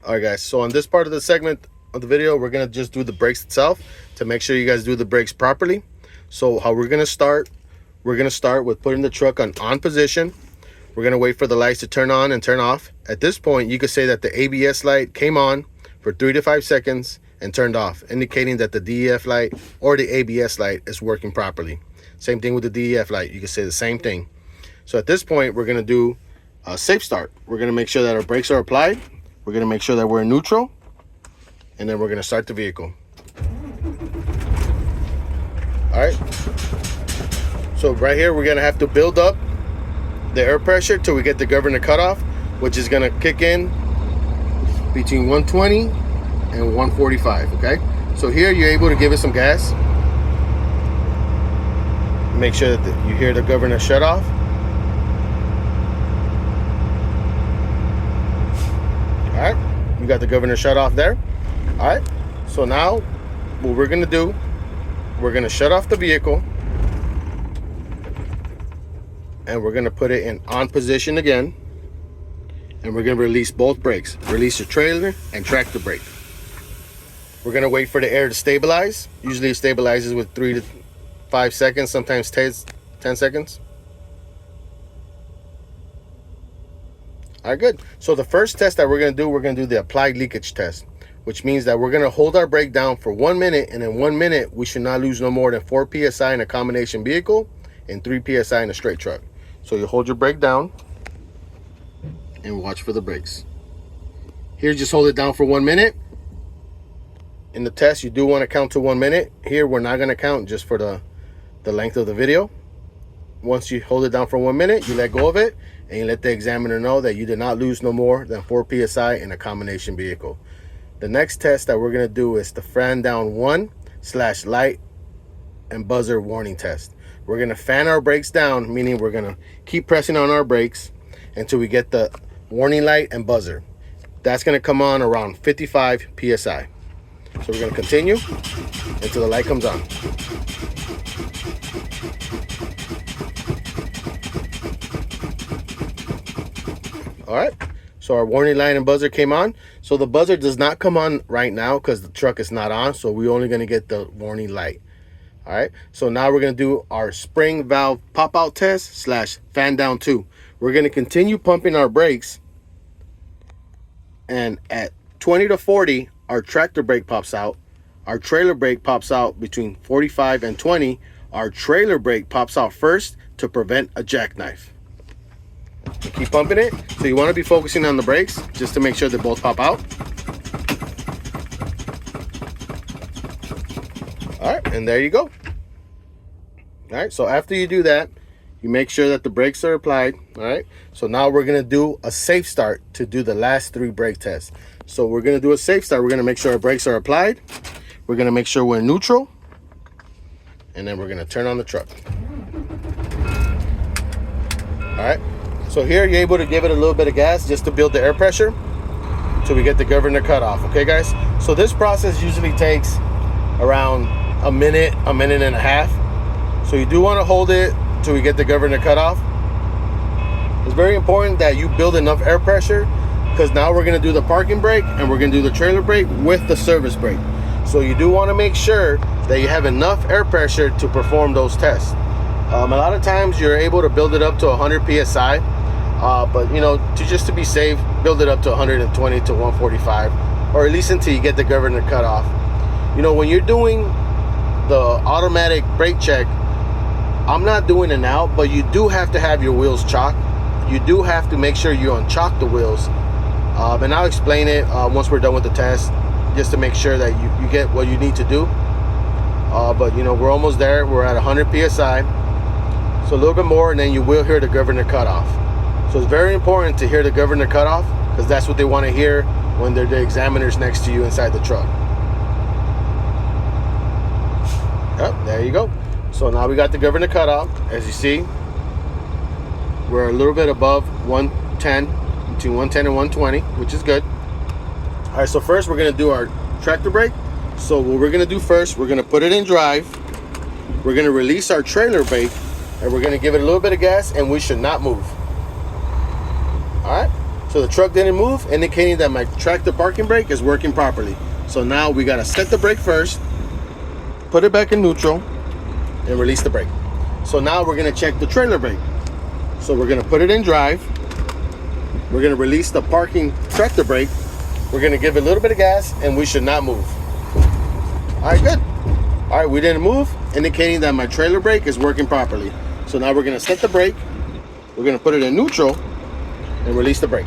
All right, guys. So on this part of the segment of the video, we're gonna just do the brakes itself to make sure you guys do the brakes properly. So how we're gonna start with putting the truck on position. We're gonna wait for the lights to turn on and turn off. At this point, you could say that the ABS light came on for 3 to 5 seconds and turned off, indicating that the DEF light or the ABS light is working properly. Same thing with the DEF light. You can say the same thing. So at this point, we're gonna do a safe start. We're gonna make sure that our brakes are applied. We're gonna make sure that we're in neutral, and then we're gonna start the vehicle. All right. So right here, we're gonna have to build up the air pressure till we get the governor cutoff, which is gonna kick in between 120 and 145, okay? So here you're able to give it some gas. Make sure that you hear the governor shut off. All right, you got the governor shut off there. All right, so now what we're gonna do, we're gonna shut off the vehicle and we're gonna put it in on position again, and we're gonna release both brakes. Release the trailer and tractor brake. We're gonna wait for the air to stabilize. Usually it stabilizes with 3 to 5 seconds, sometimes 10 seconds. All right, good. So the first test that we're gonna do the applied leakage test, which means that we're gonna hold our brake down for 1 minute, and in 1 minute, we should not lose no more than 4 PSI in a combination vehicle and 3 PSI in a straight truck. So you hold your brake down and watch for the brakes. Here, just hold it down for 1 minute. In the test, you do want to count to 1 minute. Here, we're not gonna count just for the length of the video. Once you hold it down for 1 minute, you let go of it and you let the examiner know that you did not lose no more than 4 PSI in a combination vehicle. The next test that we're gonna do is the fan down 1/light and buzzer warning test. We're gonna fan our brakes down, meaning we're gonna keep pressing on our brakes until we get the warning light and buzzer. That's gonna come on around 55 PSI. So we're gonna continue until the light comes on. All right, so our warning light and buzzer came on. So the buzzer does not come on right now because the truck is not on, so we're only gonna get the warning light. All right, so now we're gonna do our spring valve pop out test / fan down 2. We're gonna continue pumping our brakes, and at 20 to 40, our tractor brake pops out. Our trailer brake pops out between 45 and 20. Our trailer brake pops out first to prevent a jackknife. You keep pumping it. So you want to be focusing on the brakes just to make sure they both pop out. All right, and there you go. All right, so after you do that, you make sure that the brakes are applied. All right, so now we're gonna do a safe start to do the last 3 brake tests. So we're gonna do a safe start. We're gonna make sure our brakes are applied. We're gonna make sure we're in neutral, and then we're gonna turn on the truck. All right, so here you're able to give it a little bit of gas just to build the air pressure till we get the governor cut off. Okay, guys, so this process usually takes around a minute and a half. So you do want to hold it till we get the governor cut off. It's very important that you build enough air pressure, because now we're going to do the parking brake and we're going to do the trailer brake with the service brake. So you do want to make sure that you have enough air pressure to perform those tests. A lot of times you're able to build it up to 100 PSI, but you know, just to be safe, build it up to 120 to 145, or at least until you get the governor cut off. You know, when you're doing the automatic brake check, I'm not doing it now, but you do have to have your wheels chalked. You do have to make sure you unchalk the wheels. And I'll explain it once we're done with the test, just to make sure that you get what you need to do. But you know, we're almost there. We're at 100 PSI. So a little bit more, and then you will hear the governor cut off. So it's very important to hear the governor cut off, because that's what they want to hear when they're the examiners next to you inside the truck. Yep, there you go. So now we got the governor cut off. As you see, we're a little bit above 110, between 110 and 120, which is good. All right, so first we're gonna do our tractor brake. So what we're gonna do first, we're gonna put it in drive. We're gonna release our trailer brake, and we're gonna give it a little bit of gas, and we should not move. All right, So the truck didn't move, indicating that my tractor parking brake is working properly. So now we gotta set the brake first, put it back in neutral, and release the brake. So now we're gonna check the trailer brake. So we're gonna put it in drive. We're gonna release the parking tractor brake. We're gonna give it a little bit of gas, and we should not move. All right, good. All right, we didn't move, indicating that my trailer brake is working properly. So now we're gonna set the brake. We're gonna put it in neutral and release the brake.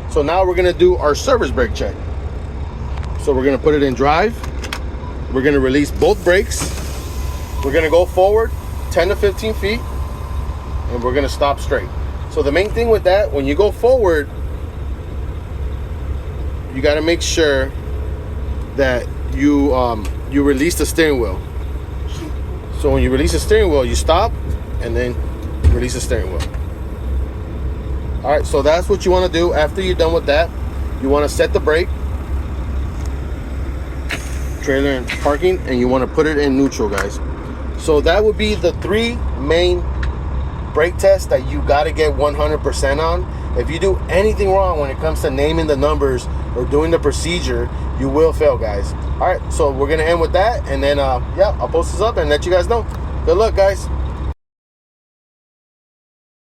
So now we're gonna do our service brake check. So we're gonna put it in drive. We're gonna release both brakes. We're gonna go forward 10 to 15 feet, and we're gonna stop straight. So the main thing with that, when you go forward, you gotta make sure that you release the steering wheel. So when you release the steering wheel, you stop and then release the steering wheel. All right, so that's what you want to do. After you're done with that, you want to set the brake, trailer and parking, and you want to put it in neutral, guys. So that would be the 3 main brake tests that you got to get 100% on. If you do anything wrong when it comes to naming the numbers or doing the procedure, you will fail, guys. All right, so we're gonna end with that, and then yeah, I'll post this up and let you guys know. Good luck, guys.